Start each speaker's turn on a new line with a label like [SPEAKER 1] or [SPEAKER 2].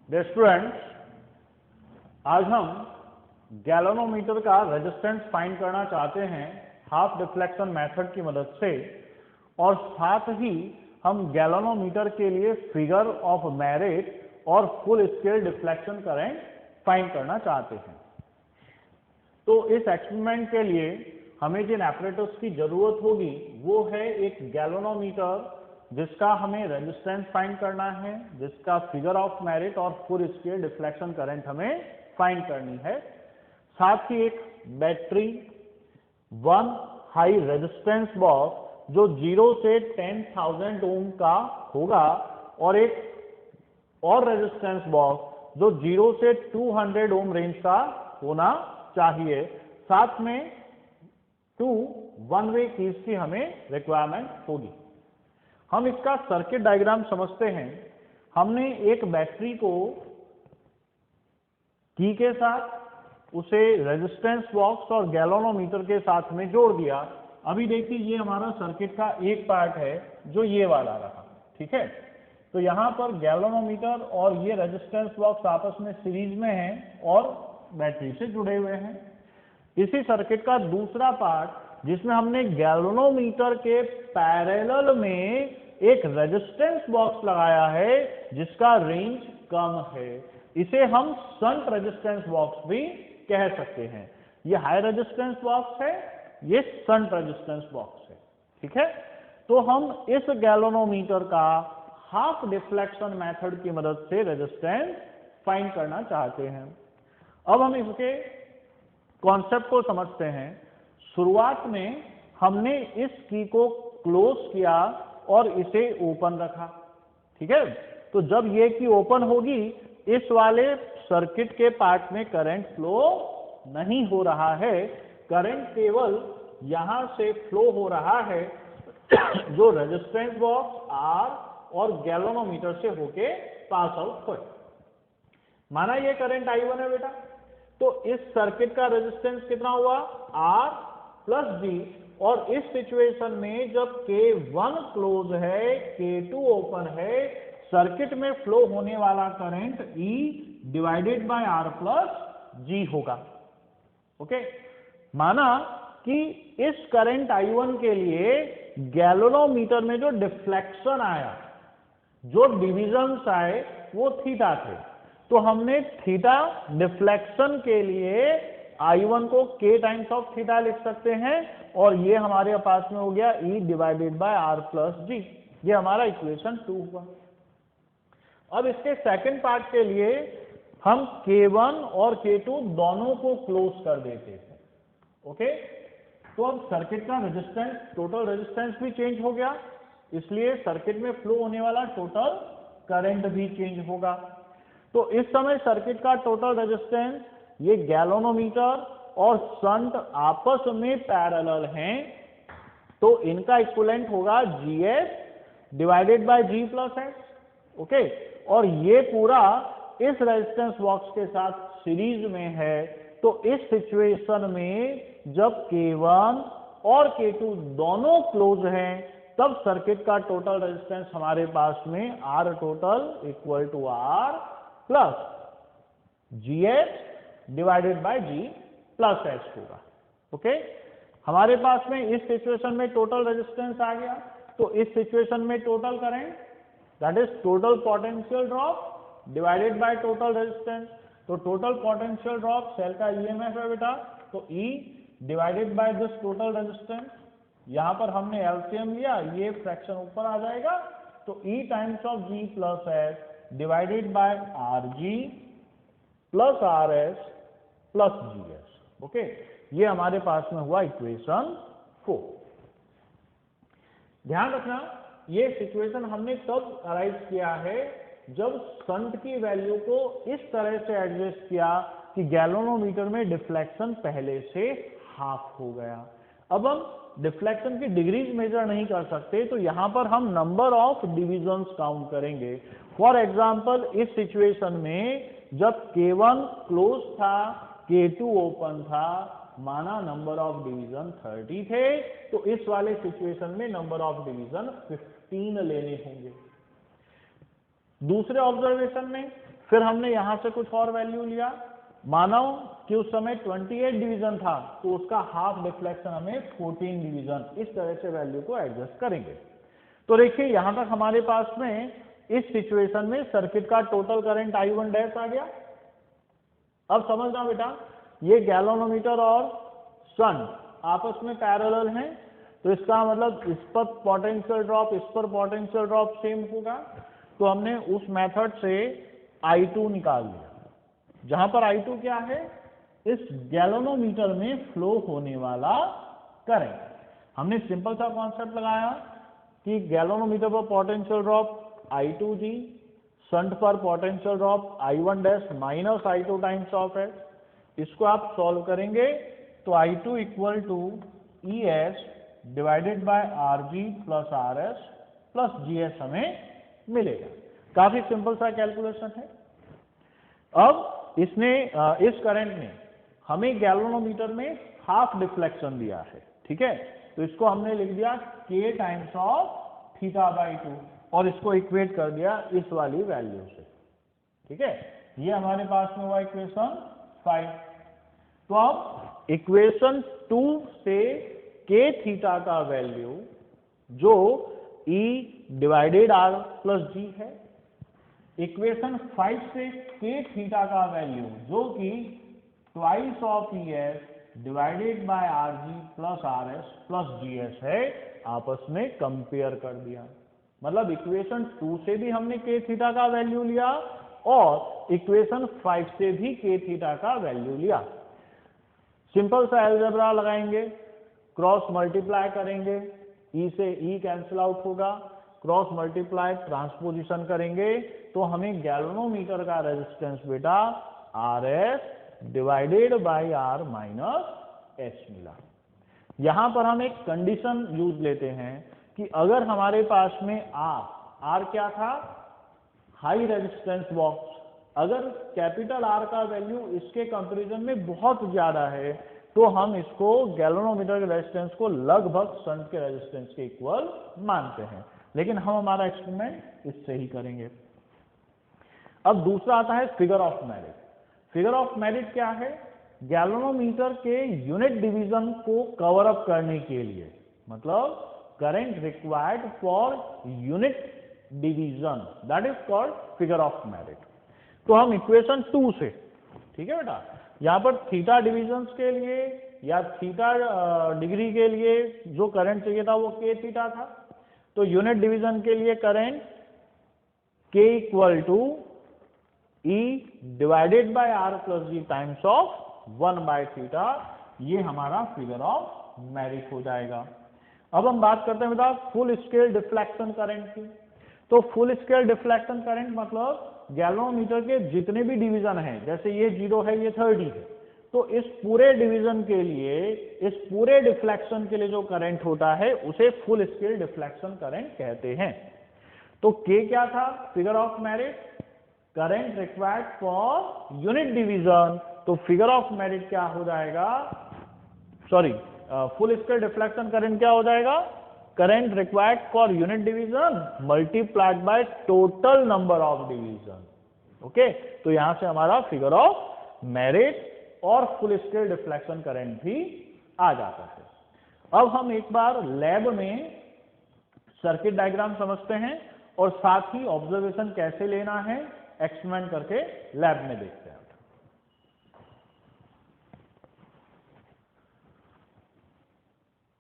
[SPEAKER 1] Students, आज हम galvanometer का रेजिस्टेंस फाइंड करना चाहते हैं हाफ डिफ्लेक्शन मेथड की मदद से, और साथ ही हम गैल्वेनोमीटर के लिए फिगर ऑफ मेरिट और full scale deflection current find करना चाहते हैं। तो इस एक्सपेरिमेंट के लिए हमें जिन एपरेटस की जरूरत होगी वो है एक गैल्वेनोमीटर जिसका हमें रेजिस्टेंस फाइंड करना है, जिसका फिगर ऑफ मेरिट और फुल स्केल डिफ्लेक्शन करंट हमें फाइंड करनी है। साथ ही एक battery, one high resistance box जो 0 से 10,000 ओम का होगा, और एक और रेजिस्टेंस बॉक्स जो 0 से 200 ओम रेंज का होना चाहिए। साथ में 2 वन वे कीज की हमें रिक्वायरमेंट होगी। हम इसका सर्किट डायग्राम समझते हैं। हमने एक बैटरी को की के साथ, उसे रेजिस्टेंस बॉक्स और गैल्वेनोमीटर के साथ में जोड़ दिया। अभी देखिए ये हमारा सर्किट का एक पार्ट है जो ये वाला रहा, ठीक है। तो यहां पर गैल्वेनोमीटर और ये रेजिस्टेंस बॉक्स आपस में सीरीज में हैं और बैटरी से जुड़े हुए हैं। इसी सर्किट का दूसरा पार्ट जिसमें हमने गैल्वेनोमीटर के पैरेलल में एक रेजिस्टेंस बॉक्स लगाया है जिसका रेंज कम है, इसे हम शंट रेजिस्टेंस बॉक्स भी कह सकते हैं। ये हाई रेजिस्टेंस बॉक्स है, ये शंट रेजिस्टेंस बॉक्स है, ठीक है। तो हम इस गैल्वेनोमीटर का हाफ डिफ्लेक्शन मेथड की मदद से रेजिस्टेंस फाइंड करना चाहते हैं। अब हम इसके कॉन्सेप्ट को समझते हैं। शुरुआत में हमने इस की को क्लोज किया और इसे ओपन रखा, ठीक है। तो जब ये की ओपन होगी, इस वाले सर्किट के पार्ट में करंट फ्लो नहीं हो रहा है, करंट केवल यहां से फ्लो हो रहा है जो रेजिस्टेंस बॉक्स आर और गैल्वेनोमीटर से होके पास आउट हो। माना ये करंट I1 है बेटा, तो इस सर्किट का रेजिस्टेंस कितना हुआ, R प्लस G, और इस सिचुएशन में जब K1 क्लोज है, K2 ओपन है, सर्किट में फ्लो होने वाला current E divided by R plus G होगा। ओके, माना कि इस करंट I1 के लिए गैल्वेनोमीटर में जो डिफ्लेक्शन आया, जो डिविजन्स आए वो थीटा थे, तो हमने थीटा डिफ्लेक्शन के लिए I1 को K टाइम्स ऑफ थीटा लिख सकते हैं, और ये हमारे पास में हो गया E divided by R plus G। ये हमारा इक्वेशन 2 हुआ। अब इसके सेकंड पार्ट के लिए हम K1 और K2 दोनों को क्लोज कर देते हैं। ओके, तो अब सर्किट का रेजिस्टेंस, टोटल रेजिस्टेंस भी चेंज हो गया, इसलिए सर्किट में फ्लो होने वाला टोटल करंट भी चेंज होगा। तो इस समय सर्किट का टोटल रेजिस्टेंस, ये गैल्वेनोमीटर और शंट आपस में पैरेलल हैं, तो इनका इक्विवेलेंट होगा GS divided by G plus S। Okay, और ये पूरा इस रेजिस्टेंस बॉक्स के साथ सीरीज में है। तो इस सिचुएशन में जब K1 और K2 दोनों क्लोज हैं, तब सर्किट का टोटल रेजिस्टेंस हमारे पास में R total equal to R plus GS divided by G plus S होगा। ओके, हमारे पास में इस सिचुएशन में टोटल रेजिस्टेंस आ गया, तो इस सिचुएशन में total current, that is total potential drop divided by total resistance. तो टोटल पोटेंशियल ड्रॉप सेल का EMF है बेटा, तो E divided by this total resistance. यहां पर हमने LCM लिया, ये फ्रैक्शन ऊपर आ जाएगा, तो E times of G plus S divided by RG plus RS plus GS। Okay, ये हमारे पास में हुआ इक्वेशन 4। ध्यान रखना, ये सिचुएशन हमने तब अराइव किया है जब शंट की वैल्यू को इस तरह से एडजस्ट किया कि गैल्वेनोमीटर में डिफ्लेक्शन पहले से हाफ हो गया। अब हम डिफ्लेक्शन की डिग्रीज मेजर नहीं कर सकते, तो यहां पर हम नंबर ऑफ डिविजन्स काउंट करेंगे। फॉर एग्जांपल, इस सिचुएशन में जब K1 क्लोज था, K2 ओपन था, माना नंबर ऑफ डिवीजन 30 थे, तो इस वाले सिचुएशन में नंबर ऑफ डिवीजन 15 लेने होंगे। दूसरे ऑब्जर्वेशन में फिर हमने यहां से कुछ और वैल्यू लिया, मानो कि उस समय 28 डिवीजन था तो उसका हाफ डिफ्लेक्शन हमें 14 डिवीजन, इस तरह से वैल्यू को एडजस्ट करेंगे। तो देखिए यहां तक हमारे पास में इस सिचुएशन में सर्किट का टोटल करंट I1 डैश आ गया। अब समझना बेटा, ये गैल्वेनोमीटर और शंट आपस में पैरेलल हैं, तो इसका मतलब इस पर पोटेंशियल ड्रॉप, इस पर पोटेंशियल ड्रॉप सेम होगा। तो हमने उस मेथड से I2 निकाल लिया, जहां पर I2 क्या है, इस गैल्वेनोमीटर में फ्लो होने वाला करंट। हमने सिंपल सा कॉन्सेप्ट लगाया कि गैल्वेनोमीटर पर पोटेंशियल ड्रॉप I2G, शंट पर potential drop I1 dash minus I2 times of S. इसको आप सॉल्व करेंगे तो I2 equal to ES divided by RG plus RS plus GS हमें मिलेगा। काफी सिंपल सा कैलकुलेशन है। अब इस करंट ने हमें गैल्वेनोमीटर में हाफ डिफ्लेक्शन दिया है, ठीक है, तो इसको हमने लिख दिया K times of theta by 2 और इसको इक्वेट कर दिया इस वाली वैल्यू से, ठीक है। ये हमारे पास में हुआ इक्वेशन 5। तो अब इक्वेशन 2 से K थीटा का वैल्यू जो E divided R plus G है, इक्वेशन 5 से K थीटा का वैल्यू जो कि twice of ES divided by RG plus RS plus GS है, आपस में कंपेयर कर दिया। मतलब इक्वेशन 2 से भी हमने K थीटा का वैल्यू लिया और इक्वेशन 5 से भी K थीटा का वैल्यू लिया। सिंपल सा अलजेब्रा लगाएंगे, क्रॉस मल्टीप्लाई करेंगे, E से E कैंसिल आउट होगा, क्रॉस मल्टीप्लाई ट्रांसपोजिशन करेंगे तो हमें गैल्वेनोमीटर का रेजिस्टेंस बेटा RS divided by R minus S मिला। यहां पर हम एक कंडीशन यूज लेते हैं कि अगर हमारे पास में R क्या था, हाई रेजिस्टेंस बॉक्स, अगर कैपिटल R का वैल्यू इसके कंपैरिजन में बहुत ज्यादा है तो हम इसको गैल्वेनोमीटर के रेजिस्टेंस को लगभग शंट के रेजिस्टेंस के इक्वल मानते हैं, लेकिन हम हमारा एक्सपेरिमेंट इससे ही करेंगे। अब दूसरा आता है figure of merit. Figure of merit क्या है, गैल्वेनोमीटर के यूनिट डिवीजन को कवर अप करने के लिए, मतलब current required for unit division, that is called figure of merit. तो हम इक्वेशन 2 से, ठीक है बेटा, यहां पर थीटा डिविजन्स के लिए या थीटा डिग्री के लिए जो करंट चाहिए था वो K थीटा था, तो यूनिट डिवीजन के लिए current K equal to E divided by R plus G times of 1 by theta, ये हमारा फिगर ऑफ मेरिट हो जाएगा। अब हम बात करते हैं बेटा फुल स्केल डिफ्लेक्शन करंट की। तो फुल स्केल डिफ्लेक्शन करंट मतलब गैल्वेनोमीटर के जितने भी डिवीजन हैं, जैसे ये 0 है, ये 30 है, तो इस पूरे डिवीजन के लिए, इस पूरे डिफ्लेक्शन के लिए जो करंट होता है उसे फुल स्केल डिफ्लेक्शन करंट कहते हैं। तो K क्या था, figure of merit, current required for unit division, तो फिगर ऑफ मेरिट क्या हो जाएगा, sorry full scale deflection current क्या हो जाएगा, current required for unit division multiplied by total number of division. Okay, तो यहां से हमारा फिगर ऑफ मेरिट और फुल स्केल डिफ्लेक्शन करंट भी आ जाता है। अब हम एक बार लैब में सर्किट डायग्राम समझते हैं और साथ ही ऑब्जर्वेशन कैसे लेना है एक्सपेरिमेंट करके लैब में देखते हैं।